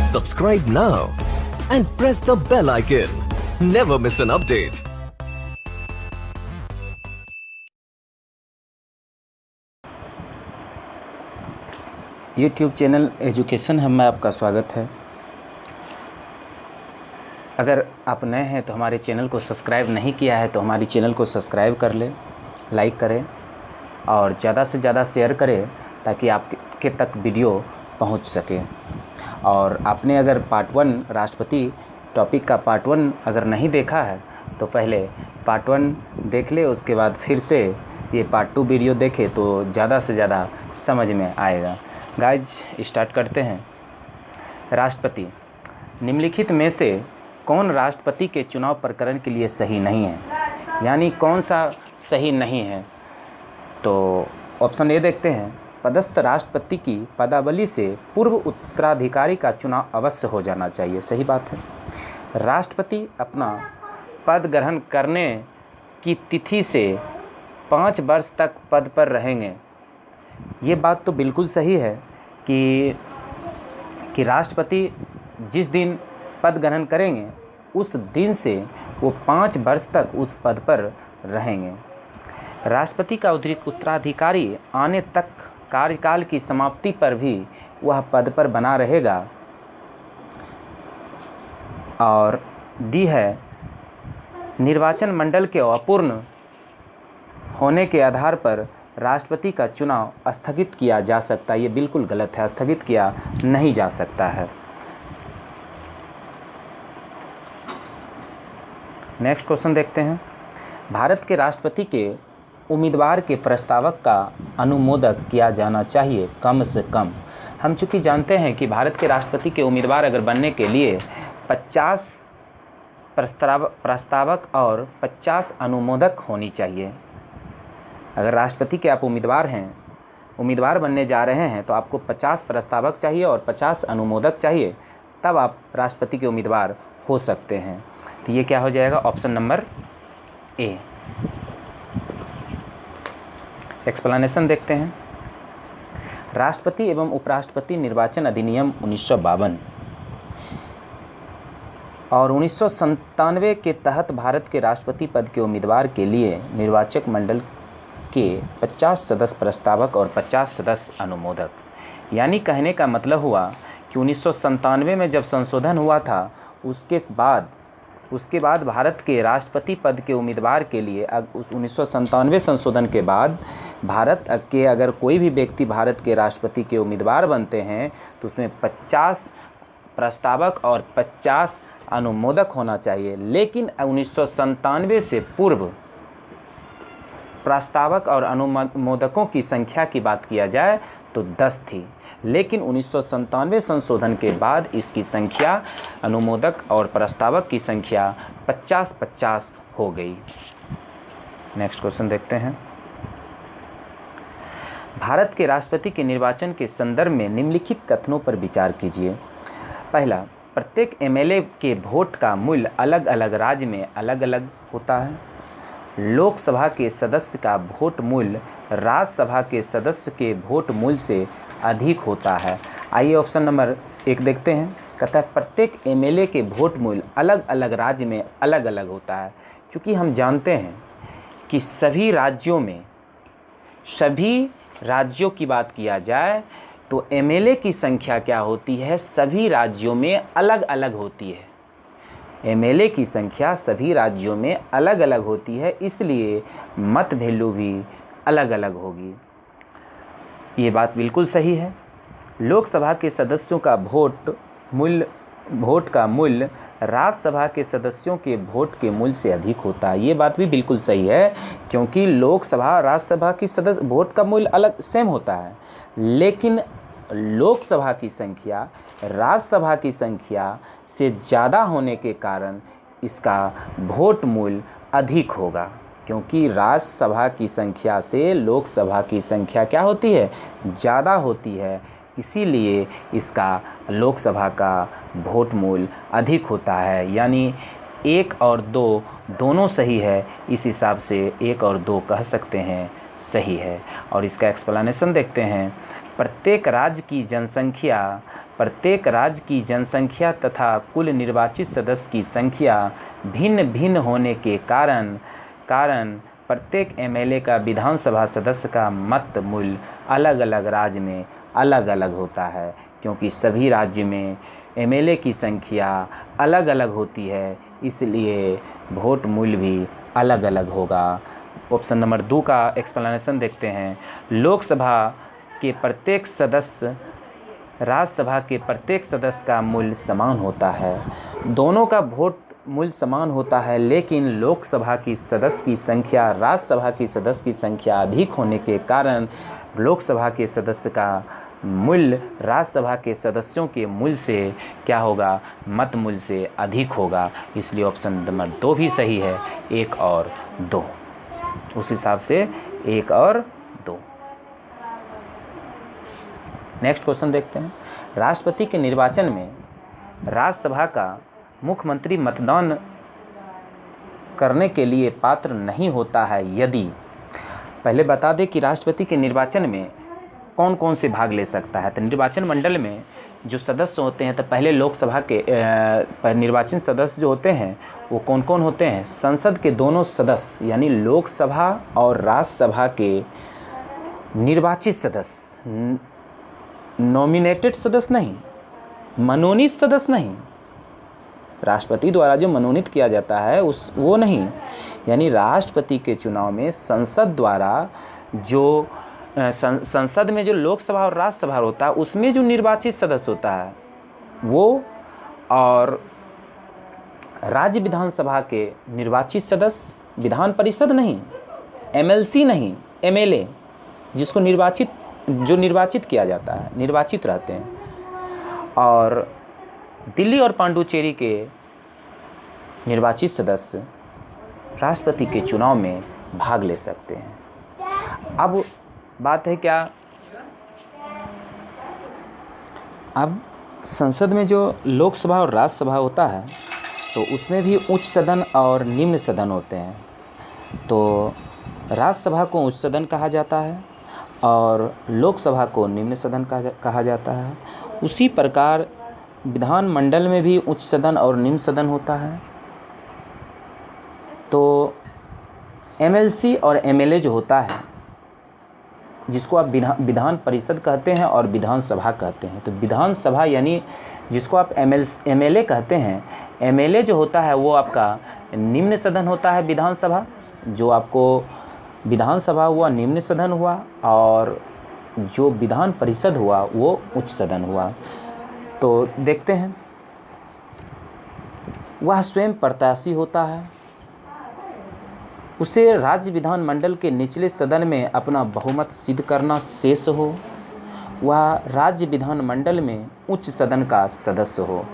Subscribe now and press the bell icon. Never miss an update. YouTube channel education hub में आपका स्वागत है। अगर आप नए हैं तो हमारे चैनल को सब्सक्राइब नहीं किया है तो हमारी चैनल को सब्सक्राइब कर लें, लाइक करें और ज़्यादा से ज़्यादा शेयर करें ताकि आपके तक वीडियो पहुंच सके। और आपने अगर पार्ट 1 राष्ट्रपति टॉपिक का पार्ट 1 अगर नहीं देखा है तो पहले पार्ट 1 देख ले, उसके बाद फिर से ये पार्ट 2 वीडियो देखे तो ज़्यादा से ज़्यादा समझ में आएगा। गाइज स्टार्ट करते हैं। राष्ट्रपति, निम्नलिखित में से कौन राष्ट्रपति के चुनाव प्रकरण के लिए सही नहीं है, यानी कौन सा सही नहीं है? तो ऑप्शन ए देखते हैं। पदस्थ राष्ट्रपति की पदावली से पूर्व उत्तराधिकारी का चुनाव अवश्य हो जाना चाहिए। सही बात है। राष्ट्रपति अपना पद ग्रहण करने की तिथि से 5 वर्ष तक पद पर रहेंगे। ये बात तो बिल्कुल सही है कि राष्ट्रपति जिस दिन पद ग्रहण करेंगे उस दिन से वो 5 वर्ष तक उस पद पर रहेंगे। राष्ट्रपति का उत्तराधिकारी आने तक कार्यकाल की समाप्ति पर भी वह पद पर बना रहेगा। और डी है, निर्वाचन मंडल के अपूर्ण होने के आधार पर राष्ट्रपति का चुनाव स्थगित किया जा सकता है। ये बिल्कुल गलत है, स्थगित किया नहीं जा सकता है। नेक्स्ट क्वेश्चन देखते हैं। भारत के राष्ट्रपति के उम्मीदवार के प्रस्तावक का अनुमोदन किया जाना चाहिए कम से कम। हम चूँकि जानते हैं कि भारत के राष्ट्रपति के उम्मीदवार अगर बनने के लिए 50 प्रस्तावक और 50 अनुमोदक होनी चाहिए। अगर राष्ट्रपति के आप उम्मीदवार बनने जा रहे हैं तो आपको 50 प्रस्तावक चाहिए और 50 अनुमोदक चाहिए, तब आप राष्ट्रपति के उम्मीदवार हो सकते हैं। तो ये क्या हो जाएगा? Option number A. एक्सप्लेनेशन देखते हैं। राष्ट्रपति एवं उपराष्ट्रपति निर्वाचन अधिनियम 1952 और 1997 के तहत भारत के राष्ट्रपति पद के उम्मीदवार के लिए निर्वाचक मंडल के 50 सदस्य प्रस्तावक और 50 सदस्य अनुमोदक। यानी कहने का मतलब हुआ कि 1997 में जब संशोधन हुआ था उसके बाद भारत के राष्ट्रपति पद के उम्मीदवार के लिए उस 1997 संशोधन के बाद भारत के अगर कोई भी व्यक्ति भारत के राष्ट्रपति के उम्मीदवार बनते हैं तो उसमें 50 प्रस्तावक और 50 अनुमोदक होना चाहिए। लेकिन 1997 से पूर्व प्रस्तावक और अनुमोदकों की संख्या की बात किया जाए तो 10 थी, लेकिन 1997 संशोधन के बाद इसकी संख्या, अनुमोदक और प्रस्तावक की संख्या 50-50 हो गई। नेक्स्ट क्वेश्चन देखते हैं। भारत के राष्ट्रपति के निर्वाचन के संदर्भ में निम्नलिखित कथनों पर विचार कीजिए। पहला, प्रत्येक एमएलए के वोट का मूल्य अलग अलग राज्य में अलग अलग होता है। लोकसभा के सदस्य का वोट मूल्य राज्यसभा के सदस्य के वोट मूल्य से अधिक होता है। आइए ऑप्शन नंबर 1 देखते हैं। कहता है प्रत्येक एमएलए के वोट मूल्य अलग अलग राज्य में अलग अलग होता है। क्योंकि हम जानते हैं कि सभी राज्यों की बात किया जाए तो एमएलए की संख्या क्या होती है, सभी राज्यों में अलग अलग होती है। एमएलए की संख्या सभी राज्यों में अलग अलग होती है, इसलिए मत वैल्यू भी अलग अलग होगी। ये बात बिल्कुल सही है। लोकसभा के सदस्यों का वोट का मूल्य राज्यसभा के सदस्यों के वोट के मूल्य से अधिक होता है। ये बात भी बिल्कुल सही है, क्योंकि लोकसभा राज्यसभा की सदस्य वोट का मूल्य अलग सेम होता है, लेकिन लोकसभा की संख्या राज्यसभा की संख्या से ज़्यादा होने के कारण इसका वोट मूल्य अधिक होगा। क्योंकि राज्यसभा की संख्या से लोकसभा की संख्या क्या होती है, ज़्यादा होती है, इसीलिए इसका लोकसभा का वोट मूल्य अधिक होता है। यानी 1 और 2 दोनों सही है, इस हिसाब से 1 और 2 कह सकते हैं सही है। और इसका एक्सप्लेनेशन देखते हैं। प्रत्येक राज्य की जनसंख्या प्रत्येक राज्य की जनसंख्या तथा कुल निर्वाचित सदस्य की संख्या भिन्न भिन्न होने के कारण प्रत्येक एमएलए का विधानसभा सदस्य का मत मूल्य अलग अलग राज्य में अलग अलग होता है, क्योंकि सभी राज्य में एमएलए की संख्या अलग अलग होती है, इसलिए वोट मूल्य भी अलग अलग होगा। ऑप्शन नंबर 2 का एक्सप्लेनेशन देखते हैं। लोकसभा के प्रत्येक सदस्य राज्यसभा के प्रत्येक सदस्य का मूल्य समान होता है। दोनों का वोट मूल्य समान होता है, लेकिन लोकसभा की सदस्य की संख्या राज्यसभा की सदस्य की संख्या अधिक होने के कारण लोकसभा के सदस्य का मूल्य राज्यसभा के सदस्यों के मूल्य से क्या होगा, मत मूल्य से अधिक होगा। इसलिए ऑप्शन नंबर 2 भी सही है, 1 और 2। उस हिसाब से 1 और 2। नेक्स्ट क्वेश्चन देखते हैं। राष्ट्रपति के निर्वाचन में राज्यसभा का मुख्यमंत्री मतदान करने के लिए पात्र नहीं होता है यदि, पहले बता दें कि राष्ट्रपति के निर्वाचन में कौन कौन से भाग ले सकता है। तो निर्वाचन मंडल में जो सदस्य होते हैं, तो पहले लोकसभा के निर्वाचित सदस्य जो होते हैं वो कौन कौन होते हैं। संसद के दोनों सदस्य यानी लोकसभा और राज्यसभा के निर्वाचित सदस्य, नॉमिनेटेड सदस्य नहीं, मनोनीत सदस्य नहीं, राष्ट्रपति द्वारा जो मनोनीत किया जाता है वो नहीं, यानी राष्ट्रपति के चुनाव में संसद द्वारा जो संसद में जो लोकसभा और राज्यसभा होता है उसमें जो निर्वाचित सदस्य होता है वो, और राज्य विधानसभा के निर्वाचित सदस्य, विधान परिषद नहीं, एमएलसी नहीं, एमएलए जिसको निर्वाचित किया जाता है, निर्वाचित रहते हैं। और दिल्ली और पांडुचेरी के निर्वाचित सदस्य राष्ट्रपति के चुनाव में भाग ले सकते हैं। अब बात है क्या, अब संसद में जो लोकसभा और राज्यसभा होता है तो उसमें भी उच्च सदन और निम्न सदन होते हैं। तो राज्यसभा को उच्च सदन कहा जाता है और लोकसभा को निम्न सदन कहा जाता है। उसी प्रकार विधानमंडल में भी उच्च सदन और निम्न सदन होता है। तो एमएलसी और एमएलए जो होता है, जिसको आप विधान परिषद कहते हैं और विधानसभा कहते हैं, तो विधानसभा यानी जिसको आप एमएलए कहते हैं, एमएलए जो होता है वो आपका निम्न सदन होता है। विधानसभा जो आपको विधानसभा हुआ निम्न सदन हुआ, और जो विधान परिषद हुआ वो उच्च सदन हुआ। तो देखते हैं, वह स्वयं प्रत्याशी होता है, उसे राज्य विधानमंडल के निचले सदन में अपना बहुमत सिद्ध करना शेष हो, वह राज्य विधानमंडल में उच्च सदन का सदस्य हो।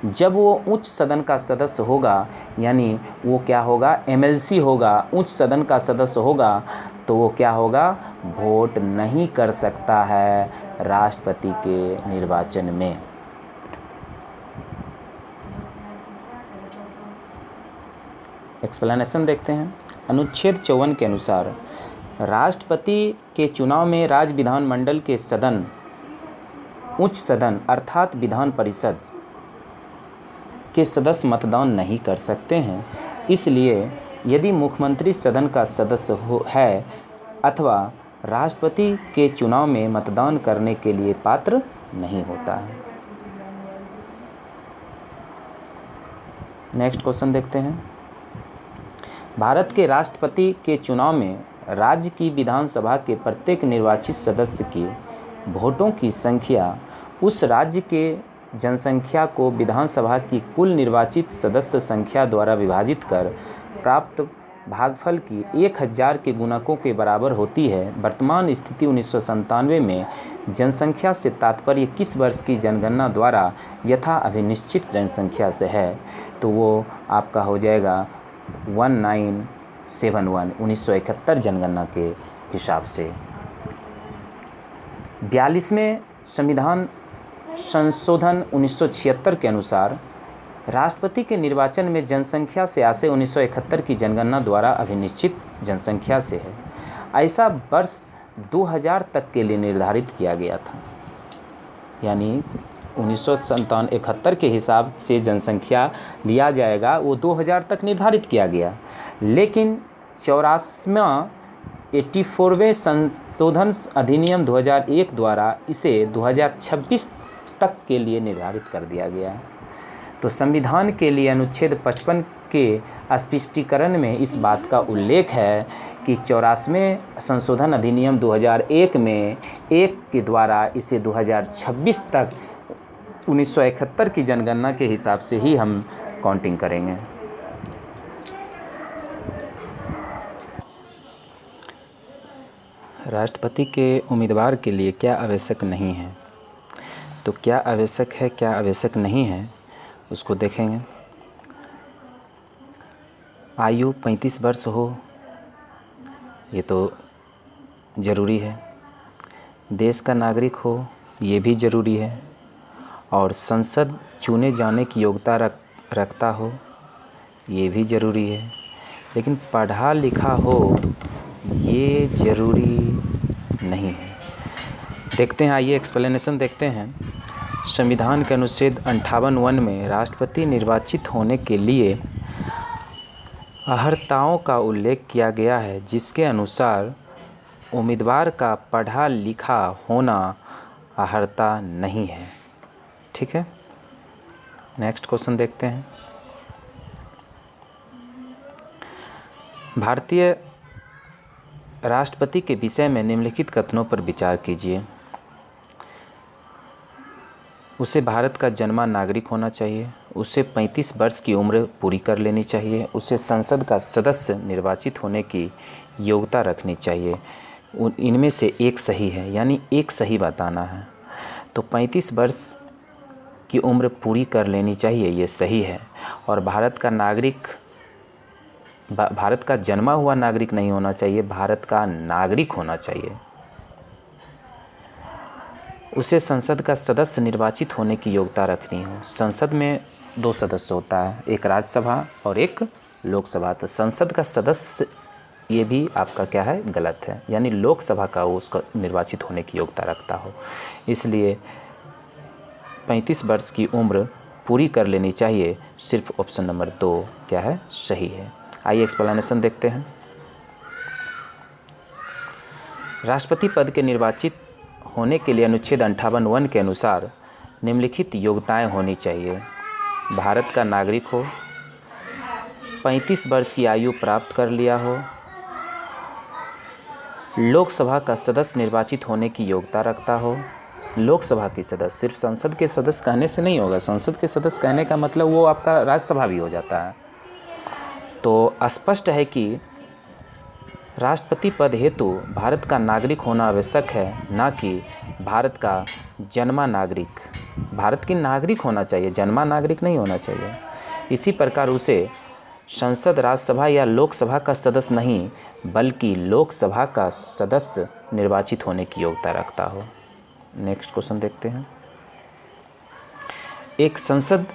जब वो उच्च सदन का सदस्य होगा, यानी वो क्या होगा, एमएलसी होगा, उच्च सदन का सदस्य होगा, तो वो क्या होगा, वोट नहीं कर सकता है राष्ट्रपति के निर्वाचन में। एक्सप्लेनेशन देखते हैं। अनुच्छेद 54 के अनुसार राष्ट्रपति के चुनाव में राज्य विधानमंडल के सदन, उच्च सदन अर्थात विधान परिषद के सदस्य मतदान नहीं कर सकते हैं। इसलिए यदि मुख्यमंत्री सदन का सदस्य है अथवा राष्ट्रपति के चुनाव में मतदान करने के लिए पात्र नहीं होता है। नेक्स्ट क्वेश्चन देखते हैं। भारत के राष्ट्रपति के चुनाव में राज्य की विधानसभा के प्रत्येक निर्वाचित सदस्य की वोटों की संख्या उस राज्य के जनसंख्या को विधानसभा की कुल निर्वाचित सदस्य संख्या द्वारा विभाजित कर प्राप्त भागफल की 1000 के गुणकों के बराबर होती है। वर्तमान स्थिति 1997 में जनसंख्या से तात्पर्य किस वर्ष की जनगणना द्वारा यथा अभिनिश्चित जनसंख्या से है, तो वो आपका हो जाएगा 1971 1971 जनगणना के हिसाब से। 42वें संविधान संशोधन 1976 के अनुसार राष्ट्रपति के निर्वाचन में जनसंख्या से आशय 1971 की जनगणना द्वारा अभिनिश्चित जनसंख्या से है। ऐसा वर्ष 2000 तक के लिए निर्धारित किया गया था, यानी 1971 के हिसाब से जनसंख्या लिया जाएगा वो 2000 तक निर्धारित किया गया, लेकिन 84वें संशोधन अधिनियम 2001 द्वारा इसे 2026 तक के लिए निर्धारित कर दिया गया। तो संविधान के लिए अनुच्छेद 55 के स्पष्टीकरण में इस बात का उल्लेख है कि 84वें संशोधन अधिनियम 2001 में 1 के द्वारा इसे 2026 तक 1971 की जनगणना के हिसाब से ही हम काउंटिंग करेंगे। राष्ट्रपति के उम्मीदवार के लिए क्या आवश्यक नहीं है, तो क्या आवश्यक है क्या आवश्यक नहीं है उसको देखेंगे। आयु 35 वर्ष हो, ये तो ज़रूरी है। देश का नागरिक हो, ये भी ज़रूरी है। और संसद चुने जाने की योग्यता रखता हो, ये भी ज़रूरी है। लेकिन पढ़ा लिखा हो, ये ज़रूरी नहीं है। देखते हैं, आइए एक्सप्लेनेशन देखते हैं। संविधान के अनुच्छेद 58(1) में राष्ट्रपति निर्वाचित होने के लिए अर्हताओं का उल्लेख किया गया है, जिसके अनुसार उम्मीदवार का पढ़ा लिखा होना अर्हता नहीं है। ठीक है, नेक्स्ट क्वेश्चन देखते हैं। भारतीय राष्ट्रपति के विषय में निम्नलिखित कथनों पर विचार कीजिए। उसे भारत का जन्मा नागरिक होना चाहिए, उसे 35 वर्ष की उम्र पूरी कर लेनी चाहिए, उसे संसद का सदस्य निर्वाचित होने की योग्यता रखनी चाहिए। इनमें से एक सही है, यानी एक सही बताना है। तो 35 वर्ष की उम्र पूरी कर लेनी चाहिए, ये सही है। और भारत का जन्मा हुआ नागरिक नहीं होना चाहिए, भारत का नागरिक होना चाहिए। उसे संसद का सदस्य निर्वाचित होने की योग्यता रखनी हो। संसद में 2 सदस्य होता है, एक राज्यसभा और एक लोकसभा। तो संसद का सदस्य, ये भी आपका क्या है, गलत है, यानी लोकसभा का वो उसका निर्वाचित होने की योग्यता रखता हो। इसलिए 35 वर्ष की उम्र पूरी कर लेनी चाहिए, सिर्फ ऑप्शन नंबर 2 क्या है, सही है। आइए एक्सप्लेनेशन देखते हैं। राष्ट्रपति पद के निर्वाचित होने के लिए अनुच्छेद 58(1) के अनुसार निम्नलिखित योग्यताएं होनी चाहिए। भारत का नागरिक हो, 35 वर्ष की आयु प्राप्त कर लिया हो, लोकसभा का सदस्य निर्वाचित होने की योग्यता रखता हो। लोकसभा की सदस्य, सिर्फ संसद के सदस्य कहने से नहीं होगा। संसद के सदस्य कहने का मतलब वो आपका राज्यसभा भी हो जाता है। तो स्पष्ट है कि राष्ट्रपति पद हेतु भारत का नागरिक होना आवश्यक है, ना कि भारत का जन्मा नागरिक। भारत की नागरिक होना चाहिए, जन्मा नागरिक नहीं होना चाहिए। इसी प्रकार उसे संसद, राज्यसभा या लोकसभा का सदस्य नहीं, बल्कि लोकसभा का सदस्य निर्वाचित होने की योग्यता रखता हो। नेक्स्ट क्वेश्चन देखते हैं। एक संसद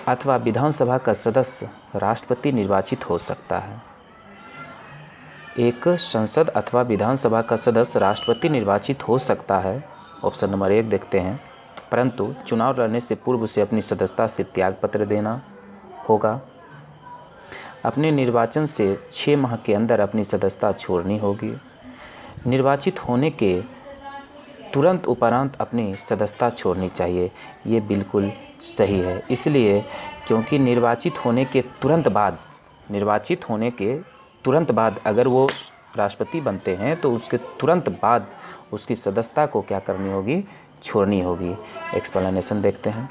अथवा विधानसभा का सदस्य राष्ट्रपति निर्वाचित हो सकता है। एक संसद अथवा विधानसभा का सदस्य राष्ट्रपति निर्वाचित हो सकता है, ऑप्शन नंबर 1 देखते हैं। परंतु चुनाव लड़ने से पूर्व उसे अपनी सदस्यता से त्यागपत्र देना होगा। अपने निर्वाचन से 6 माह के अंदर अपनी सदस्यता छोड़नी होगी। निर्वाचित होने के तुरंत उपरांत अपनी सदस्यता छोड़नी चाहिए, ये बिल्कुल सही है। इसलिए क्योंकि निर्वाचित होने के तुरंत बाद अगर वो राष्ट्रपति बनते हैं तो उसके तुरंत बाद उसकी सदस्यता को क्या करनी होगी, छोड़नी होगी। एक्सप्लेनेशन देखते हैं।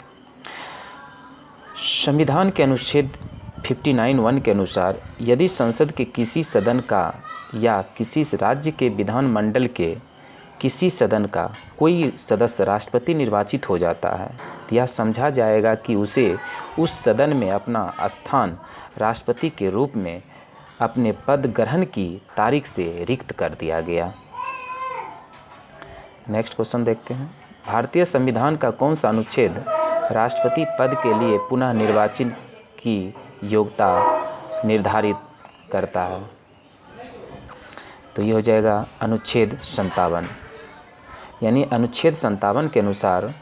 संविधान के अनुच्छेद 59(1) के अनुसार यदि संसद के किसी सदन का या किसी राज्य के विधानमंडल के किसी सदन का कोई सदस्य राष्ट्रपति निर्वाचित हो जाता है, तो यह समझा जाएगा कि उसे उस सदन में अपना स्थान राष्ट्रपति के रूप में अपने पद ग्रहण की तारीख से रिक्त कर दिया गया। नेक्स्ट क्वेश्चन देखते हैं। भारतीय संविधान का कौन सा अनुच्छेद राष्ट्रपति पद के लिए पुनः निर्वाचन की योग्यता निर्धारित करता है? तो ये हो जाएगा अनुच्छेद 57। यानी अनुच्छेद 57 के अनुसार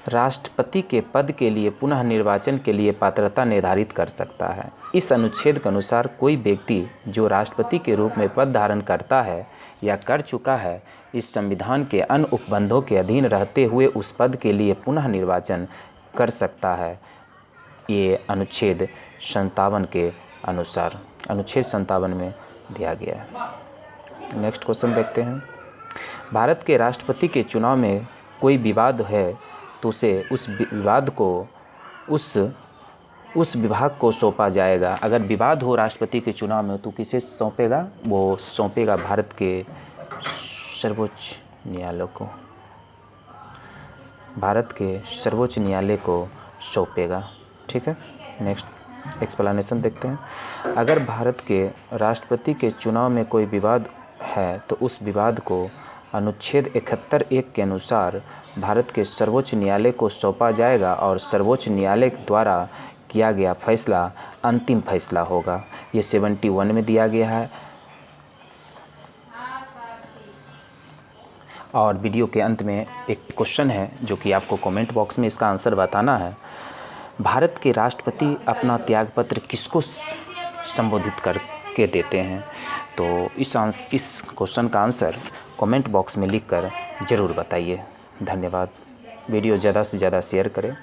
राष्ट्रपति के पद के लिए पुनः निर्वाचन के लिए पात्रता निर्धारित कर सकता है। इस अनुच्छेद के अनुसार कोई व्यक्ति जो राष्ट्रपति के रूप में पद धारण करता है या कर चुका है, इस संविधान के अन्य उपबंधों के अधीन रहते हुए उस पद के लिए पुनः निर्वाचन कर सकता है। ये अनुच्छेद 57 के अनुसार अनुच्छेद 57 में दिया गया है। नेक्स्ट क्वेश्चन देखते हैं। भारत के राष्ट्रपति के चुनाव में कोई विवाद है तो उसे उस विवाद को उस विभाग को सौंपा जाएगा। अगर विवाद हो राष्ट्रपति के चुनाव में तो किसे सौंपेगा? वो सौंपेगा भारत के सर्वोच्च न्यायालय को। भारत के सर्वोच्च न्यायालय को सौंपेगा। ठीक है, नेक्स्ट एक्सप्लेनेशन देखते हैं। अगर भारत के राष्ट्रपति के चुनाव में कोई विवाद है तो उस विवाद को अनुच्छेद 71(1) के अनुसार भारत के सर्वोच्च न्यायालय को सौंपा जाएगा और सर्वोच्च न्यायालय द्वारा किया गया फैसला अंतिम फैसला होगा। ये 71 में दिया गया है। और वीडियो के अंत में एक क्वेश्चन है जो कि आपको कमेंट बॉक्स में इसका आंसर बताना है। भारत के राष्ट्रपति अपना त्यागपत्र किसको संबोधित करके देते हैं? तो इस क्वेश्चन का आंसर कमेंट बॉक्स में लिखकर ज़रूर बताइए। धन्यवाद। वीडियो ज़्यादा से ज़्यादा शेयर करें।